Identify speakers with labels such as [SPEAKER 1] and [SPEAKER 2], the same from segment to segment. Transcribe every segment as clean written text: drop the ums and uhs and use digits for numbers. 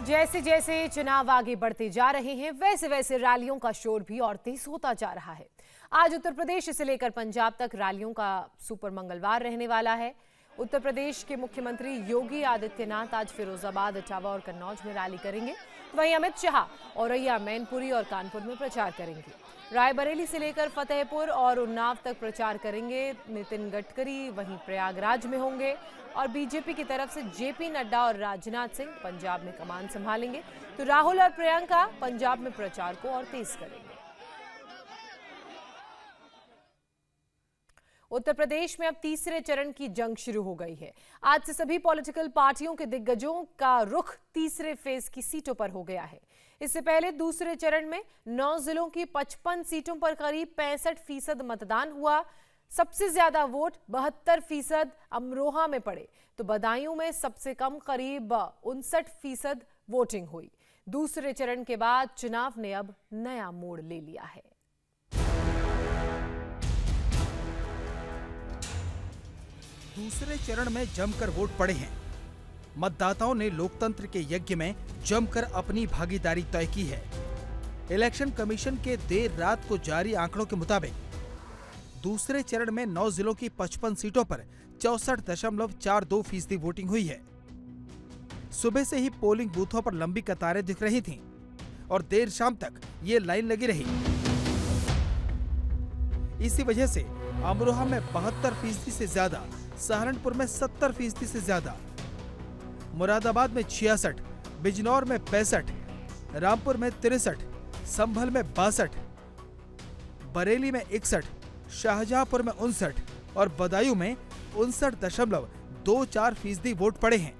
[SPEAKER 1] जैसे जैसे चुनाव आगे बढ़ते जा रहे हैं वैसे वैसे रैलियों का शोर भी और तेज होता जा रहा है। आज उत्तर प्रदेश से लेकर पंजाब तक रैलियों का सुपर मंगलवार रहने वाला है। उत्तर प्रदेश के मुख्यमंत्री योगी आदित्यनाथ आज फिरोजाबाद, इटावा और कन्नौज में रैली करेंगे। वहीं अमित शाह औरैया, मैनपुरी और कानपुर में प्रचार करेंगे। रायबरेली से लेकर फतेहपुर और उन्नाव तक प्रचार करेंगे नितिन गडकरी। वहीं प्रयागराज में होंगे और बीजेपी की तरफ से जेपी नड्डा और राजनाथ सिंह पंजाब में कमान संभालेंगे, तो राहुल और प्रियंका पंजाब में प्रचार को और तेज करेंगे। उत्तर प्रदेश में अब तीसरे चरण की जंग शुरू हो गई है। आज से सभी पॉलिटिकल पार्टियों के दिग्गजों का रुख तीसरे फेज की सीटों पर हो गया है। इससे पहले दूसरे चरण में 9 जिलों की 55 सीटों पर करीब 65% मतदान हुआ। सबसे ज्यादा वोट 72% अमरोहा में पड़े, तो बदायूं में सबसे कम करीब 59% वोटिंग हुई। दूसरे चरण के बाद चुनाव ने अब नया मोड़ ले लिया है।
[SPEAKER 2] दूसरे चरण में जमकर वोट पड़े हैं। मतदाताओं ने लोकतंत्र के यज्ञ में जमकर अपनी भागीदारी तय की है। इलेक्शन कमीशन के देर रात को जारी आंकड़ों के मुताबिक दूसरे चरण में 9 जिलों की 55 सीटों पर 64.42% वोटिंग हुई है। सुबह से ही पोलिंग बूथों पर लंबी कतारें दिख रही थीं और देर शाम तक ये लाइन लगी रही। इसी वजह से अमरोहा में 72% से ज्यादा, सहारनपुर में 70% से ज्यादा, मुरादाबाद में 66, बिजनौर में 65, रामपुर में 63, संभल में 62, बरेली में 61, शाहजहांपुर में 59 और बदायूं में 59.24% वोट पड़े हैं।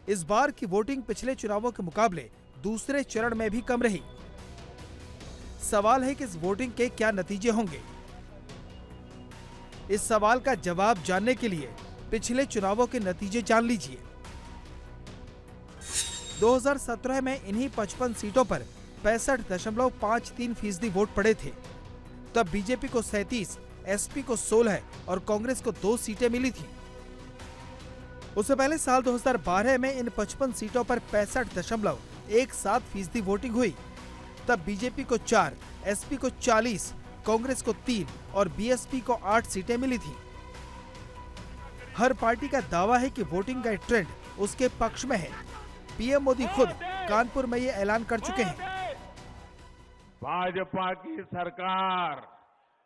[SPEAKER 2] इस बार की वोटिंग पिछले चुनावों के मुकाबले दूसरे चरण में भी कम रही। सवाल है कि इस वोटिंग के क्या नतीजे होंगे। इस सवाल का जवाब जानने के लिए पिछले चुनावों के नतीजे जान लीजिए। 2017 में इन्हीं 55 सीटों पर 65.53% वोट पड़े थे। तब बीजेपी को 37, एसपी को 16 और कांग्रेस को 2 सीटें मिली थी। उससे पहले साल 2012 में इन 55 सीटों पर 65.17% वोटिंग हुई। तब बीजेपी को 4, एसपी को 40, कांग्रेस को 3 और बीएसपी को 8 सीटें मिली थी। हर पार्टी का दावा है कि वोटिंग का ट्रेंड उसके पक्ष में है। पीएम मोदी खुद कानपुर में ये ऐलान कर चुके हैं।
[SPEAKER 3] भाजपा की सरकार,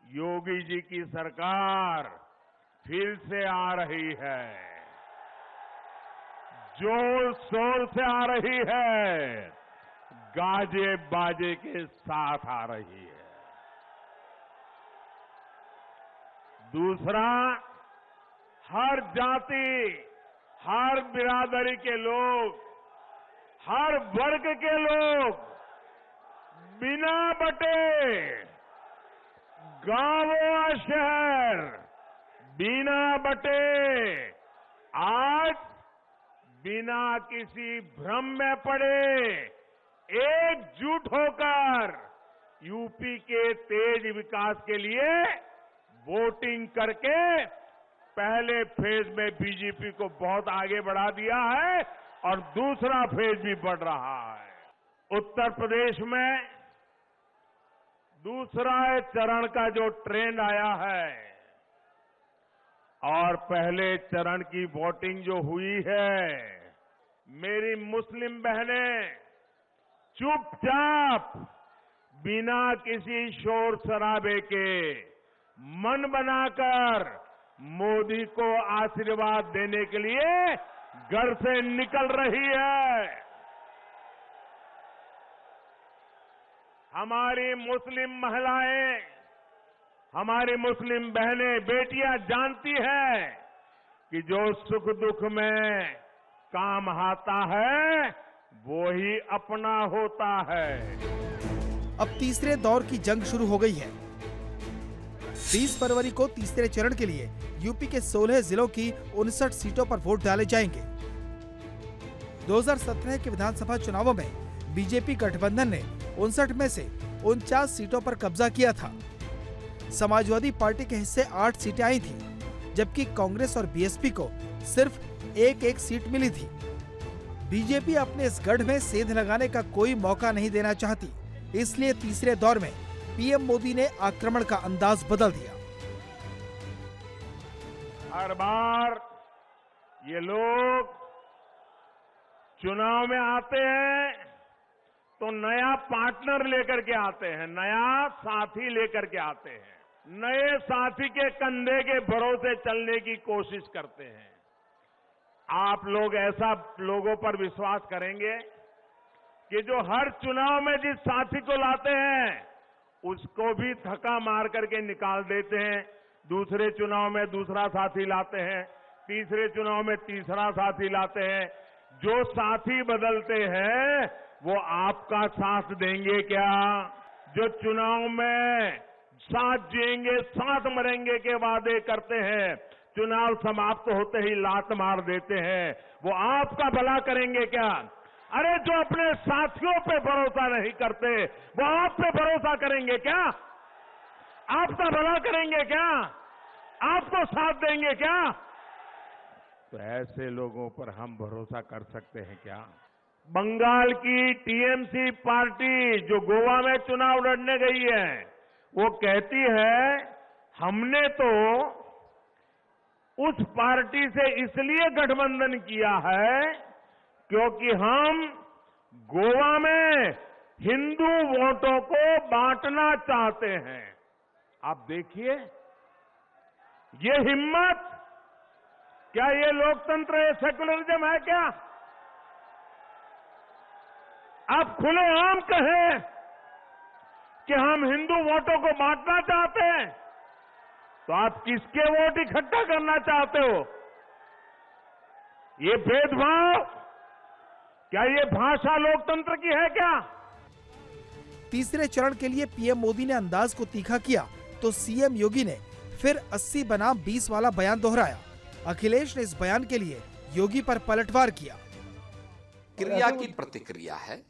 [SPEAKER 3] योगी जी की सरकार फिर से आ रही है, जोर शोर से आ रही है, गाजे बाजे के साथ आ रही है। दूसरा, हर जाति, हर बिरादरी के लोग, हर वर्ग के लोग बिना बटे, गांव और शहर बिना बटे, आज बिना किसी भ्रम में पड़े एकजुट होकर यूपी के तेज विकास के लिए वोटिंग करके पहले फेज में बीजेपी को बहुत आगे बढ़ा दिया है और दूसरा फेज भी बढ़ रहा है। उत्तर प्रदेश में दूसरा चरण का जो ट्रेंड आया है और पहले चरण की वोटिंग जो हुई है, मेरी मुस्लिम बहनें चुपचाप बिना किसी शोर शराबे के मन बनाकर मोदी को आशीर्वाद देने के लिए घर से निकल रही है। हमारी मुस्लिम महिलाएं, हमारी मुस्लिम बहनें, बेटियां जानती हैं कि जो सुख दुख में काम आता है वो ही अपना होता है।
[SPEAKER 2] अब तीसरे दौर की जंग शुरू हो गई है। 20 फरवरी को तीसरे चरण के लिए यूपी के 16 जिलों की 59 सीटों पर वोट डाले जाएंगे। 2017 के विधानसभा चुनावों में बीजेपी गठबंधन ने 59 में से 49 सीटों पर कब्जा किया था। समाजवादी पार्टी के हिस्से 8 सीटें आई थीं, जबकि कांग्रेस और बीएसपी को सिर्फ एक सीट मिली थी। बीजेपी अपने इस गढ़ में सेंध लगाने का कोई मौका नहीं देना चाहती, इसलिए तीसरे दौर में पीएम मोदी ने आक्रमण का अंदाज बदल दिया।
[SPEAKER 3] हर बार ये लोग चुनाव में आते हैं तो नया पार्टनर लेकर के आते हैं, नया साथी लेकर के आते हैं, नए साथी के कंधे के भरोसे चलने की कोशिश करते हैं। आप लोग ऐसा लोगों पर विश्वास करेंगे कि जो हर चुनाव में जिस साथी को लाते हैं उसको भी धक्का मार करके निकाल देते हैं, दूसरे चुनाव में दूसरा साथी लाते हैं, तीसरे चुनाव में तीसरा साथी लाते हैं। जो साथी बदलते हैं वो आपका साथ देंगे क्या? जो चुनाव में साथ जिएंगे साथ मरेंगे के वादे करते हैं, चुनाव समाप्त होते ही लात मार देते हैं, वो आपका भला करेंगे क्या? अरे जो अपने साथियों पे भरोसा नहीं करते वो आप पे भरोसा करेंगे क्या? आपका भला करेंगे क्या? आपको साथ देंगे क्या? तो ऐसे लोगों पर हम भरोसा कर सकते हैं क्या? बंगाल की टीएमसी पार्टी जो गोवा में चुनाव लड़ने गई है वो कहती है हमने तो उस पार्टी से इसलिए गठबंधन किया है क्योंकि हम गोवा में हिंदू वोटों को बांटना चाहते हैं। आप देखिए ये हिम्मत, क्या ये लोकतंत्र है, सेकुलरिज्म है क्या? आप खुलेआम कहें कि हम हिंदू वोटों को बांटना चाहते हैं, तो आप किसके वोट इकट्ठा करना चाहते हो? ये भेदभाव, क्या ये भाषा लोकतंत्र की है क्या?
[SPEAKER 2] तीसरे चरण के लिए पीएम मोदी ने अंदाज को तीखा किया तो सीएम योगी ने फिर 80 बनाम 20 वाला बयान दोहराया। अखिलेश ने इस बयान के लिए योगी पर पलटवार किया।
[SPEAKER 4] क्रिया की प्रतिक्रिया है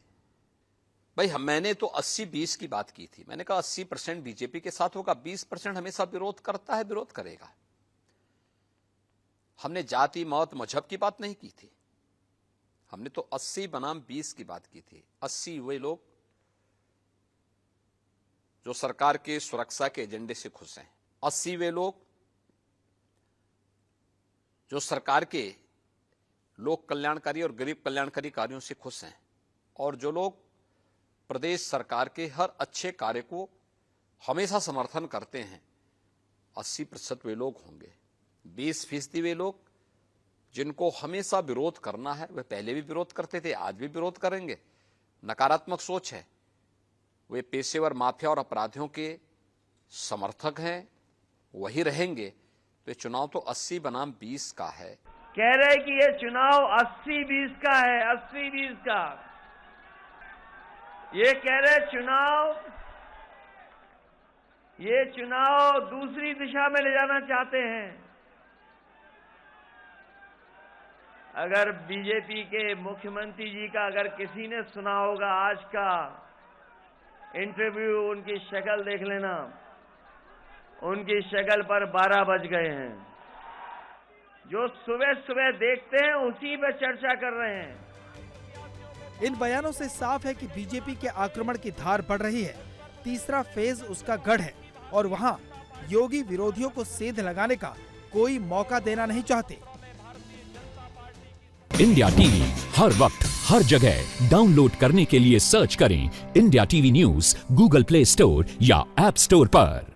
[SPEAKER 4] भाई। मैंने तो 80-20 की बात की थी। मैंने कहा 80% बीजेपी के साथ होगा, 20% हमेशा विरोध करता है, विरोध करेगा। हमने जाति मौत मजहब की बात नहीं की थी, हमने तो 80 बनाम 20 की बात की थी। 80 वे लोग जो सरकार के सुरक्षा के एजेंडे से खुश हैं, 80 वे लोग जो सरकार के लोक कल्याणकारी और गरीब कल्याणकारी कार्यों से खुश हैं, और जो लोग प्रदेश सरकार के हर अच्छे कार्य को हमेशा समर्थन करते हैं, 80% वे लोग होंगे। 20% वे लोग जिनको हमेशा विरोध करना है, वे पहले भी विरोध करते थे, आज भी विरोध करेंगे। नकारात्मक सोच है, वे पेशेवर माफिया और अपराधियों के समर्थक हैं, वही रहेंगे। तो ये चुनाव तो 80 बनाम 20 का है।
[SPEAKER 5] कह रहे कि ये चुनाव 80-20 का है, 80-20 का। ये कह रहे ये चुनाव दूसरी दिशा में ले जाना चाहते हैं। अगर बीजेपी के मुख्यमंत्री जी का अगर किसी ने सुना होगा आज का इंटरव्यू, उनकी शक्ल देख लेना, उनकी शक्ल पर 12 बज गए हैं। जो सुबह सुबह देखते हैं उसी पे चर्चा कर रहे हैं।
[SPEAKER 2] इन बयानों से साफ है कि बीजेपी के आक्रमण की धार बढ़ रही है। तीसरा फेज उसका गढ़ है और वहां योगी विरोधियों को सेंध लगाने का कोई मौका देना नहीं चाहते।
[SPEAKER 6] इंडिया टीवी हर वक्त हर जगह डाउनलोड करने के लिए सर्च करें India TV news Google play store या ऐप स्टोर पर।